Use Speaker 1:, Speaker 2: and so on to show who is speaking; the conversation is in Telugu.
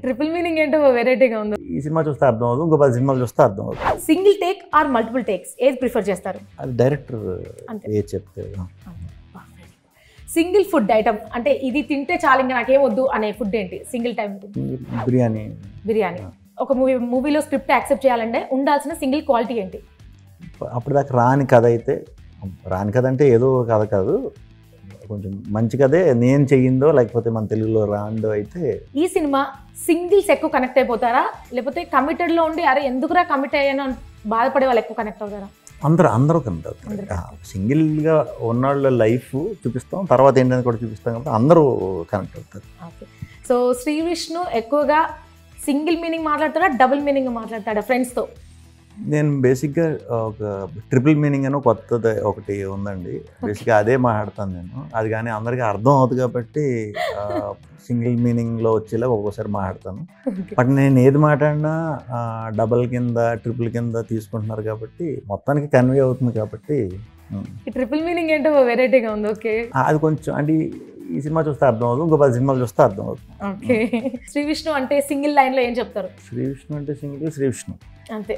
Speaker 1: ట్రిపుల్ మీనింగ్ ఏంటో వెరైటీగా ఉంది.
Speaker 2: ఈ సినిమా చూస్తే అర్థం అవుతుంది, ఇంకో 10 సినిమాలు చూస్తే అర్థం అవుతుంది.
Speaker 1: Single take or multiple takes ఏది ప్రిఫర్ చేస్తారు?
Speaker 2: అది డైరెక్టర్ ఏది చెప్తే.
Speaker 1: సింగిల్ ఫుడ్ ఐటమ్ అంటే ఇది తింటే చాలు ఇంకా నాకేం వద్దు అనే ఫుడ్ ఏంటి? Single time
Speaker 2: biryani.
Speaker 1: ఒక మూవీలో స్క్రిప్ట్ యాక్సెప్ట్ చేయాలంటే ఉండాల్సిన సింగిల్ క్వాలిటీ ఏంటి?
Speaker 2: అప్పటిదాకా రాని కథ అయితే, రాని కథ అంటే ఏదో కథ కాదు, కొంచెం మంచి కథే నేను చెయ్యిందో లేకపోతే మన తెలుగులో రాందో అయితే.
Speaker 1: ఈ సినిమా సింగిల్స్ ఎక్కువ కనెక్ట్ అయిపోతారా, లేకపోతే కమిటెడ్లో ఉండి అరే ఎందుకురా కమిట్ అయ్యానో బాధపడే వాళ్ళు ఎక్కువ కనెక్ట్ అవుతారా?
Speaker 2: అందరూ కనెక్ట్ అవుతారు. సింగిల్గా ఉన్నవాళ్ళ లైఫ్ చూపిస్తాం, తర్వాత ఏంటని కూడా చూపిస్తాం కాబట్టి అందరూ కనెక్ట్ అవుతారు.
Speaker 1: ఓకే. సో శ్రీ విష్ణు ఎక్కువగా సింగిల్ మీనింగ్ మాట్లాడతాడా, డబుల్ మీనింగ్ మాట్లాడతాడా ఫ్రెండ్స్తో?
Speaker 2: నేను బేసిక్గా ఒక ట్రిపుల్ మీనింగ్ అని కొత్తది ఒకటి ఉందండి, బేసిక్గా అదే మాట్లాడతాను నేను. అది కానీ అందరికీ అర్థం అవుతుంది కాబట్టి సింగిల్ మీనింగ్లో వచ్చేలా ఒక్కోసారి మాట్లాడతాను. బట్ నేను ఏది మాట్లాడినా డబల్ కింద ట్రిపుల్ కింద తీసుకుంటున్నారు కాబట్టి మొత్తానికి కన్వే అవుతుంది కాబట్టి.
Speaker 1: ట్రిపుల్ మీనింగ్ ఏంటో వెరైటీగా ఉంది. ఓకే,
Speaker 2: అది కొంచెం అంటే ఈ సినిమా చూస్తే అర్థం అవుతుంది, ఇంకో 10 సినిమాలు చూస్తే అర్థం అవుతుంది.
Speaker 1: ఓకే. శ్రీ విష్ణు అంటే సింగిల్ లైన్లో ఏం చెప్తారు?
Speaker 2: శ్రీ విష్ణు అంటే సింగిల్ శ్రీ విష్ణు
Speaker 1: అంతే.